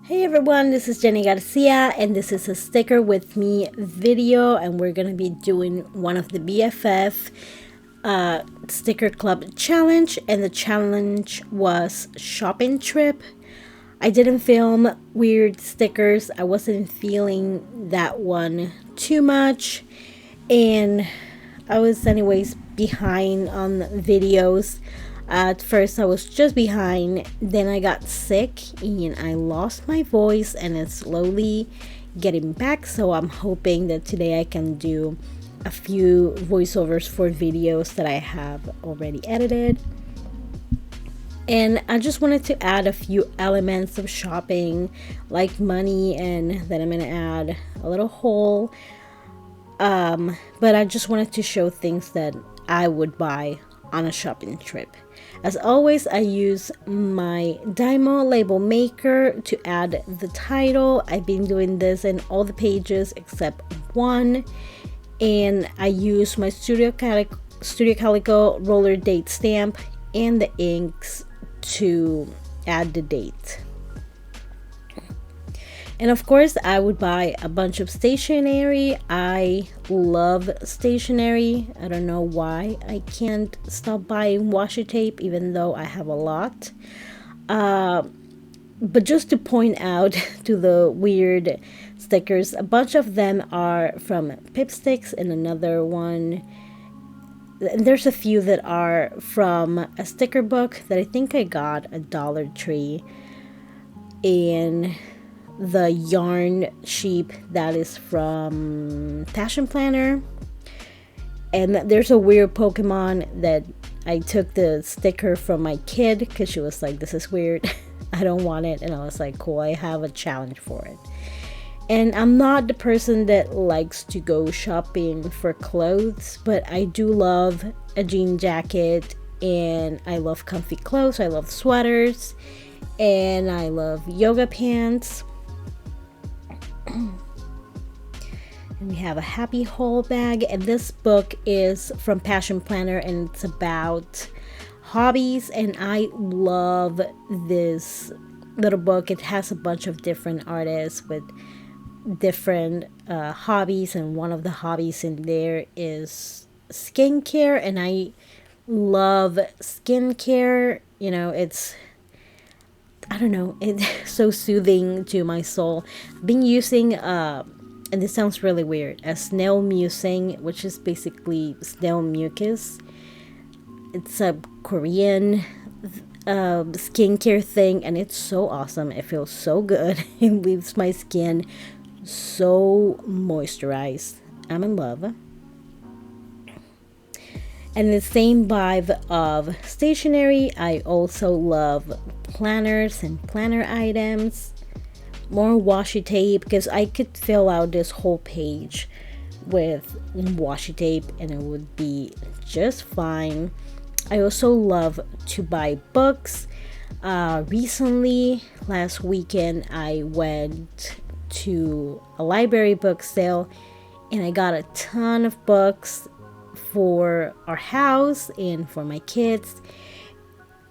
Hey everyone, this is Jenny Garcia and this is a sticker with me video, and we're gonna be doing one of the BFF sticker club challenge, and the challenge was shopping trip. I didn't film weird stickers. I wasn't feeling that one too much, and I was anyways behind on videos. At first I was just behind, then I got sick and I lost my voice, and it's slowly getting back, so I'm hoping that today I can do a few voiceovers for videos that I have already edited. And I just wanted to add a few elements of shopping, like money, and then I'm gonna add a little haul. But I just wanted to show things that I would buy on a shopping trip. As always, I use my Dymo label maker to add the title. I've been doing this in all the pages except one, and I use my Studio Calico roller date stamp and the inks to add the date. And of course, I would buy a bunch of stationery. I love stationery. I don't know why I can't stop buying washi tape, even though I have a lot. But just to point out to the weird stickers, a bunch of them are from Pipsticks, and another one, there's a few that are from a sticker book that I think I got at Dollar Tree. And the yarn sheep, that is from Fashion Planner. And there's a weird Pokemon that I took the sticker from my kid because she was like, this is weird, I don't want it. And I was like, cool, I have a challenge for it. And I'm not the person that likes to go shopping for clothes, but I do love a jean jacket, and I love comfy clothes. I love sweaters, and I love yoga pants. And we have a happy haul bag, and this book is from Passion Planner, and it's about hobbies, and I love this little book. It has a bunch of different artists with different hobbies, and one of the hobbies in there is skincare, and I love skincare. You know, I don't know, it's so soothing to my soul. I've been using, and this sounds really weird, a snail mucin, which is basically snail mucus. It's a Korean skincare thing, and it's so awesome. It feels so good. It leaves my skin so moisturized. I'm in love. And the same vibe of stationery, I also love planners and planner items. More washi tape, because I could fill out this whole page with washi tape and it would be just fine. I also love to buy books. Recently, last weekend, I went to a library book sale and I got a ton of books for our house and for my kids,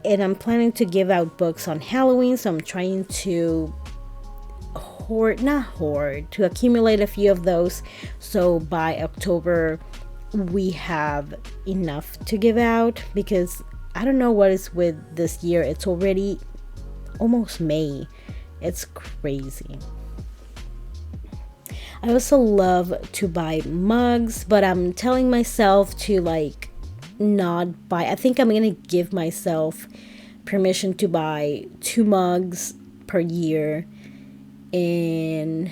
and I'm planning to give out books on Halloween, so I'm trying to accumulate a few of those, so by October we have enough to give out, because I don't know what is with this year. It's already almost May. It's crazy. I also love to buy mugs, but I'm telling myself to not buy. I think I'm gonna give myself permission to buy 2 mugs per year. And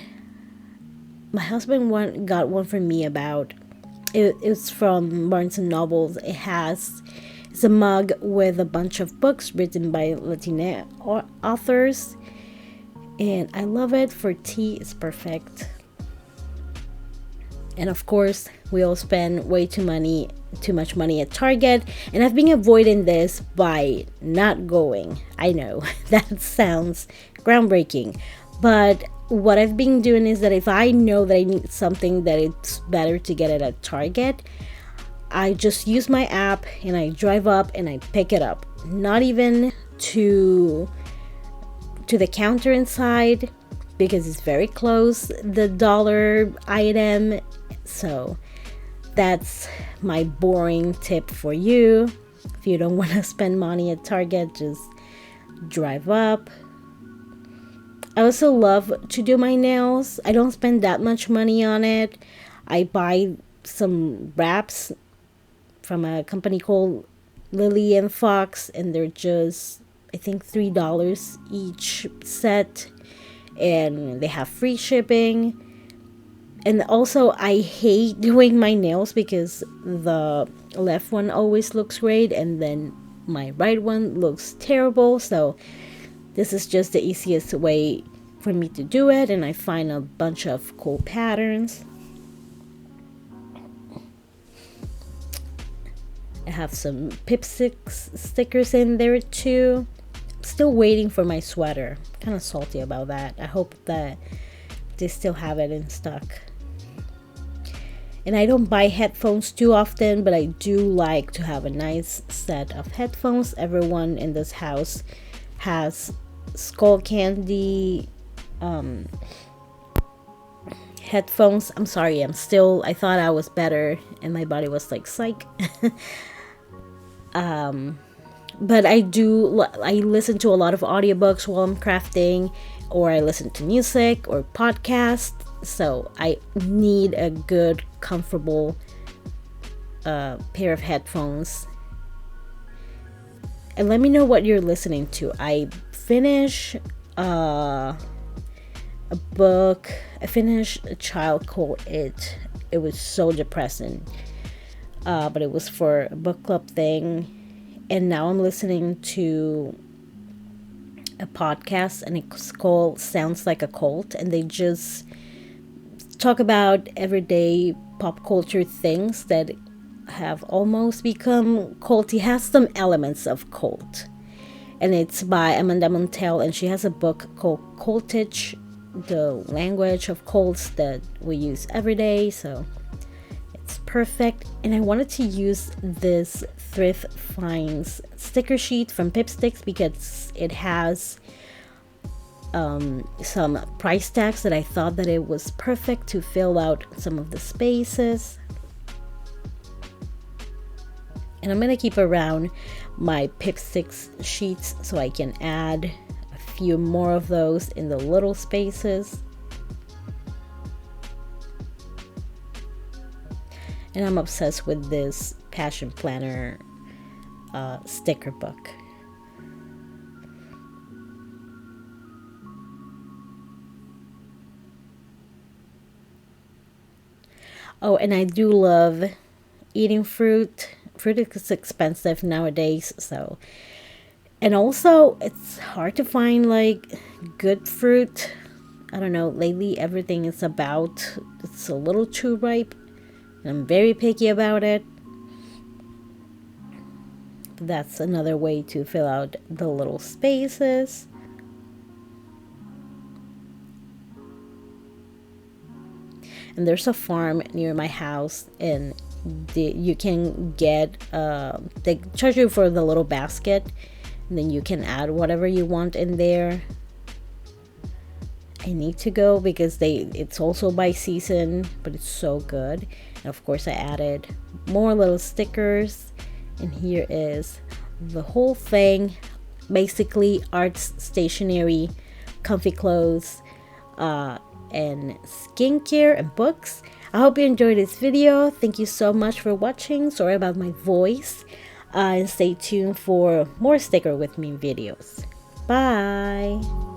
my husband got one for me about it's from Barnes and Nobles. It's a mug with a bunch of books written by Latina authors, and I love it. For tea, it's perfect. And of course, we all spend way too much money at Target, and I've been avoiding this by not going. I know that sounds groundbreaking, but what I've been doing is that if I know that I need something that it's better to get it at Target, I just use my app and I drive up and I pick it up. Not even to to the counter inside because it's very close, the dollar item. So that's my boring tip for you. If you don't want to spend money at Target, just drive up. I also love to do my nails. I don't spend that much money on it. I buy some wraps from a company called Lily and Fox, and they're just, I think, $3 each set, and they have free shipping. And also, I hate doing my nails because the left one always looks great and then my right one looks terrible. So this is just the easiest way for me to do it, and I find a bunch of cool patterns. I have some Pipsticks stickers in there too. Still waiting for my sweater. Kind of salty about that. I hope that they still have it in stock. And I don't buy headphones too often, but I do like to have a nice set of headphones. Everyone in this house has skull candy headphones. I'm sorry, I thought I was better, and my body was like, psych. But I listen to a lot of audiobooks while I'm crafting, or I listen to music or podcasts. So I need a good, comfortable pair of headphones. And let me know what you're listening to. I finished a book. I finished A Child Called It. It was so depressing. But it was for a book club thing. And now I'm listening to a podcast, and it's called Sounds Like a Cult. And they just talk about everyday pop culture things that have almost become culty, has some elements of cult. And it's by Amanda Montell, and she has a book called Cultage, the language of cults that we use every day. So it's perfect. And I wanted to use this Thrift Finds sticker sheet from Pipsticks because it has some price tags that I thought that it was perfect to fill out some of the spaces. And I'm gonna keep around my Pipsticks sheets so I can add a few more of those in the little spaces. And I'm obsessed with this Passion Planner sticker book. Oh, and I do love eating fruit. Fruit is expensive nowadays, so. And also, it's hard to find like good fruit. I don't know, lately everything is it's a little too ripe. And I'm very picky about it. But that's another way to fill out the little spaces. And there's a farm near my house, and you can get they charge you for the little basket, and then you can add whatever you want in there. I need to go because it's also by season, but it's so good. And of course I added more little stickers, and here is the whole thing. Basically arts, stationery, comfy clothes, and skincare and books. I hope you enjoyed this video. Thank you so much for watching. Sorry about my voice. And stay tuned for more Sticker With Me videos. Bye!